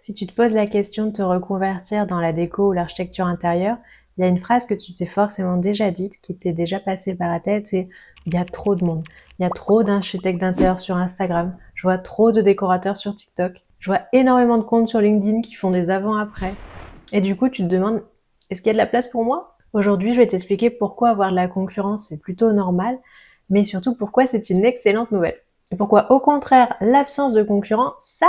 Si tu te poses la question de te reconvertir dans la déco ou l'architecture intérieure, il y a une phrase que tu t'es forcément déjà dite, qui t'est déjà passée par la tête, c'est « il y a trop de monde, il y a trop d'architectes d'intérieur sur Instagram, je vois trop de décorateurs sur TikTok, je vois énormément de comptes sur LinkedIn qui font des avant-après ». Et du coup, tu te demandes « est-ce qu'il y a de la place pour moi ?» Aujourd'hui, je vais t'expliquer pourquoi avoir de la concurrence, c'est plutôt normal, mais surtout pourquoi c'est une excellente nouvelle. Et pourquoi, au contraire, l'absence de concurrents, ça,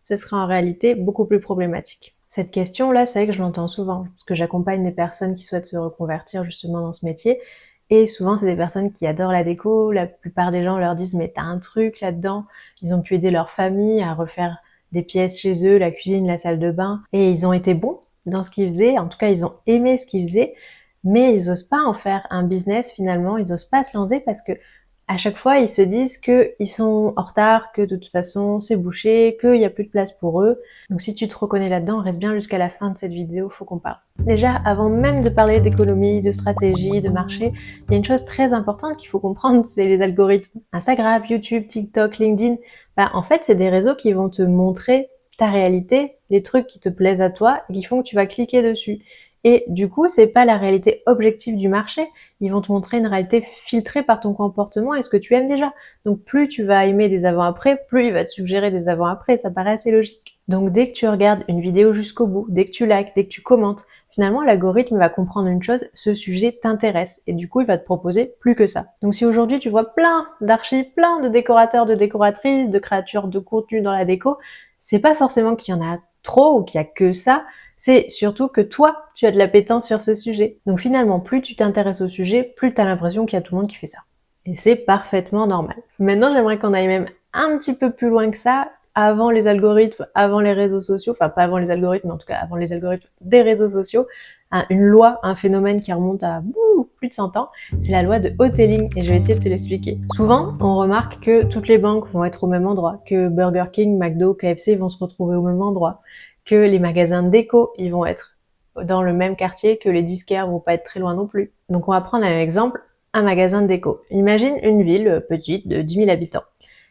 ce sera en réalité beaucoup plus problématique. Cette question-là, c'est vrai que je l'entends souvent, parce que j'accompagne des personnes qui souhaitent se reconvertir justement dans ce métier, et souvent c'est des personnes qui adorent la déco, la plupart des gens leur disent « mais t'as un truc là-dedans », ils ont pu aider leur famille à refaire des pièces chez eux, la cuisine, la salle de bain, et ils ont été bons dans ce qu'ils faisaient, en tout cas ils ont aimé ce qu'ils faisaient, mais ils osent pas en faire un business finalement, ils osent pas se lancer parce que à chaque fois, ils se disent qu'ils sont en retard, que de toute façon, c'est bouché, qu'il n'y a plus de place pour eux. Donc si tu te reconnais là-dedans, reste bien jusqu'à la fin de cette vidéo, faut qu'on parle. Déjà, avant même de parler d'économie, de stratégie, de marché, il y a une chose très importante qu'il faut comprendre, c'est les algorithmes. Instagram, YouTube, TikTok, LinkedIn, en fait, c'est des réseaux qui vont te montrer ta réalité, les trucs qui te plaisent à toi et qui font que tu vas cliquer dessus. Et du coup, c'est pas la réalité objective du marché. Ils vont te montrer une réalité filtrée par ton comportement et ce que tu aimes déjà. Donc plus tu vas aimer des avant-après, plus il va te suggérer des avant-après. Ça paraît assez logique. Donc dès que tu regardes une vidéo jusqu'au bout, dès que tu likes, dès que tu commentes, finalement l'algorithme va comprendre une chose, ce sujet t'intéresse. Et du coup, il va te proposer plus que ça. Donc si aujourd'hui tu vois plein d'archis, plein de décorateurs, de décoratrices, de créateurs de contenu dans la déco, c'est pas forcément qu'il y en a trop ou qu'il y a que ça, c'est surtout que toi, tu as de l'appétence sur ce sujet. Donc finalement, plus tu t'intéresses au sujet, plus tu as l'impression qu'il y a tout le monde qui fait ça. Et c'est parfaitement normal. Maintenant, j'aimerais qu'on aille même un petit peu plus loin que ça, avant les algorithmes, avant les réseaux sociaux, enfin pas avant les algorithmes, mais en tout cas avant les algorithmes des réseaux sociaux, une loi, un phénomène qui remonte à plus de 100 ans, c'est la loi de Hotelling, et je vais essayer de te l'expliquer. Souvent, on remarque que toutes les banques vont être au même endroit, que Burger King, McDo, KFC vont se retrouver au même endroit, que les magasins de déco, ils vont être dans le même quartier, que les disquaires vont pas être très loin non plus. Donc on va prendre un exemple, un magasin de déco. Imagine une ville petite de 10 000 habitants.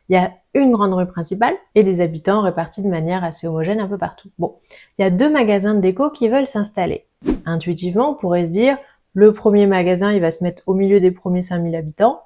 Il y a une grande rue principale et des habitants répartis de manière assez homogène un peu partout. Bon, il y a deux magasins de déco qui veulent s'installer. Intuitivement, on pourrait se dire, le premier magasin, il va se mettre au milieu des premiers 5000 habitants,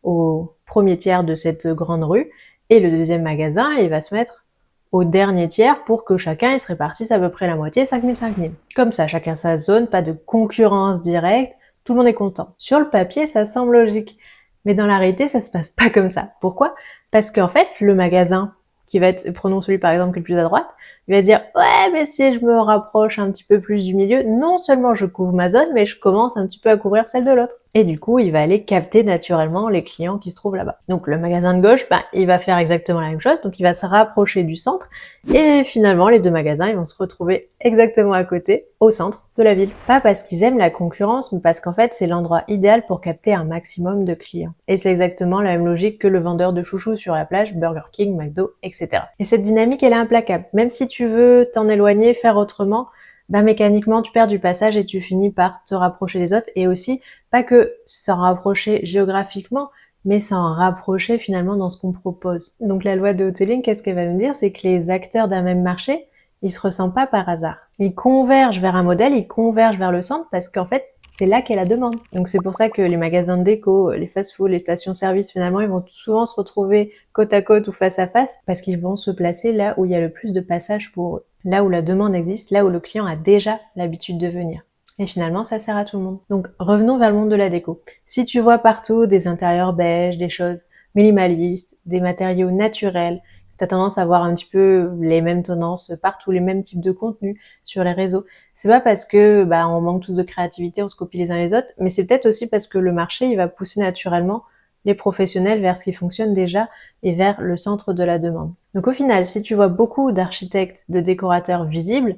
au premier tiers de cette grande rue, et le deuxième magasin, il va se mettre au dernier tiers pour que chacun il se répartisse à peu près la moitié, 5000. Comme ça, chacun sa zone, pas de concurrence directe, tout le monde est content. Sur le papier, ça semble logique. Mais dans la réalité, ça se passe pas comme ça. Pourquoi? Parce qu'en fait, le magasin qui va être, prenons celui par exemple qui est le plus à droite, il va dire « ouais, mais si je me rapproche un petit peu plus du milieu, non seulement je couvre ma zone, mais je commence un petit peu à couvrir celle de l'autre. » Et du coup, il va aller capter naturellement les clients qui se trouvent là-bas. Donc le magasin de gauche, il va faire exactement la même chose, donc il va se rapprocher du centre, et finalement, les deux magasins, ils vont se retrouver exactement à côté, au centre de la ville. Pas parce qu'ils aiment la concurrence, mais parce qu'en fait, c'est l'endroit idéal pour capter un maximum de clients. Et c'est exactement la même logique que le vendeur de chouchous sur la plage, Burger King, McDo, etc. Et cette dynamique, elle est implacable. Même si tu veux t'en éloigner, faire autrement, mécaniquement, tu perds du passage et tu finis par te rapprocher des autres. Et aussi, pas que s'en rapprocher géographiquement, mais s'en rapprocher finalement dans ce qu'on propose. Donc la loi de Hotelling, qu'est-ce qu'elle va nous dire? C'est que les acteurs d'un même marché, ils se ressemblent pas par hasard. Ils convergent vers un modèle, ils convergent vers le centre parce qu'en fait, c'est là qu'est la demande. Donc c'est pour ça que les magasins de déco, les fast-food, les stations-service, finalement, ils vont souvent se retrouver côte à côte ou face à face parce qu'ils vont se placer là où il y a le plus de passage pour eux. Là où la demande existe, là où le client a déjà l'habitude de venir. Et finalement, ça sert à tout le monde. Donc, revenons vers le monde de la déco. Si tu vois partout des intérieurs beiges, des choses minimalistes, des matériaux naturels, tu as tendance à voir un petit peu les mêmes tendances partout, les mêmes types de contenus sur les réseaux, c'est pas parce que on manque tous de créativité, on se copie les uns les autres, mais c'est peut-être aussi parce que le marché, il va pousser naturellement les professionnels vers ce qui fonctionne déjà et vers le centre de la demande. Donc au final, si tu vois beaucoup d'architectes, de décorateurs visibles,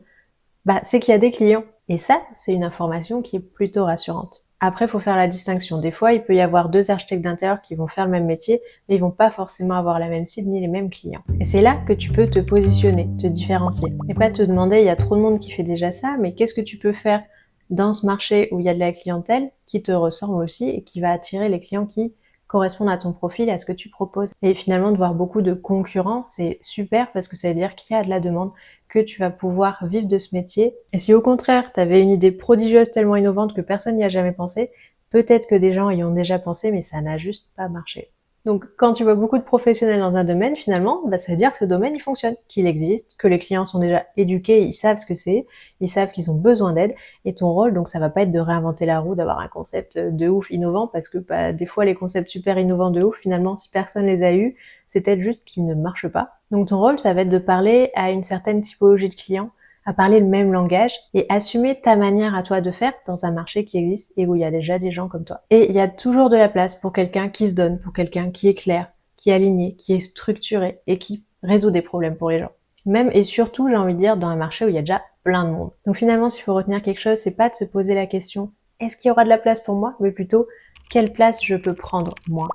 c'est qu'il y a des clients. Et ça, c'est une information qui est plutôt rassurante. Après, il faut faire la distinction. Des fois, il peut y avoir deux architectes d'intérieur qui vont faire le même métier, mais ils vont pas forcément avoir la même cible ni les mêmes clients. Et c'est là que tu peux te positionner, te différencier. Et pas te demander, il y a trop de monde qui fait déjà ça, mais qu'est-ce que tu peux faire dans ce marché où il y a de la clientèle qui te ressemble aussi et qui va attirer les clients qui correspondent à ton profil, à ce que tu proposes. Et finalement, de voir beaucoup de concurrents, c'est super parce que ça veut dire qu'il y a de la demande, que tu vas pouvoir vivre de ce métier. Et si au contraire, tu avais une idée prodigieuse tellement innovante que personne n'y a jamais pensé, peut-être que des gens y ont déjà pensé, mais ça n'a juste pas marché. Donc, quand tu vois beaucoup de professionnels dans un domaine, finalement, ça veut dire que ce domaine, il fonctionne, qu'il existe, que les clients sont déjà éduqués, ils savent ce que c'est, ils savent qu'ils ont besoin d'aide, et ton rôle, donc ça va pas être de réinventer la roue, d'avoir un concept de ouf innovant, parce que des fois, les concepts super innovants de ouf, finalement, si personne les a eus, c'est peut-être juste qu'ils ne marchent pas. Donc ton rôle, ça va être de parler à une certaine typologie de clients, à parler le même langage et assumer ta manière à toi de faire dans un marché qui existe et où il y a déjà des gens comme toi. Et il y a toujours de la place pour quelqu'un qui se donne, pour quelqu'un qui est clair, qui est aligné, qui est structuré et qui résout des problèmes pour les gens. Même et surtout, j'ai envie de dire, dans un marché où il y a déjà plein de monde. Donc finalement, s'il faut retenir quelque chose, c'est pas de se poser la question est-ce qu'il y aura de la place pour moi, mais plutôt quelle place je peux prendre moi.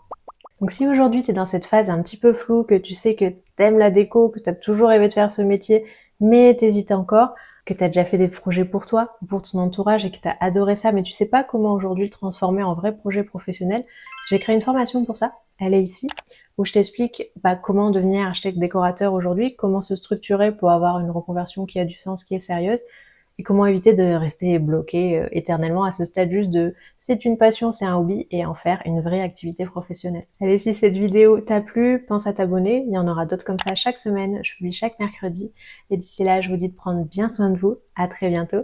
Donc si aujourd'hui tu es dans cette phase un petit peu floue, que tu sais que t'aimes la déco, que tu as toujours rêvé de faire ce métier, mais t'hésites encore, que tu as déjà fait des projets pour toi ou pour ton entourage et que tu as adoré ça, mais tu sais pas comment aujourd'hui le transformer en vrai projet professionnel, j'ai créé une formation pour ça, elle est ici, où je t'explique comment devenir architecte décorateur aujourd'hui, comment se structurer pour avoir une reconversion qui a du sens, qui est sérieuse, et comment éviter de rester bloqué éternellement à ce stade juste de c'est une passion, c'est un hobby et en faire une vraie activité professionnelle. Allez, si cette vidéo t'a plu, pense à t'abonner, il y en aura d'autres comme ça chaque semaine, je publie chaque mercredi et d'ici là, je vous dis de prendre bien soin de vous, à très bientôt.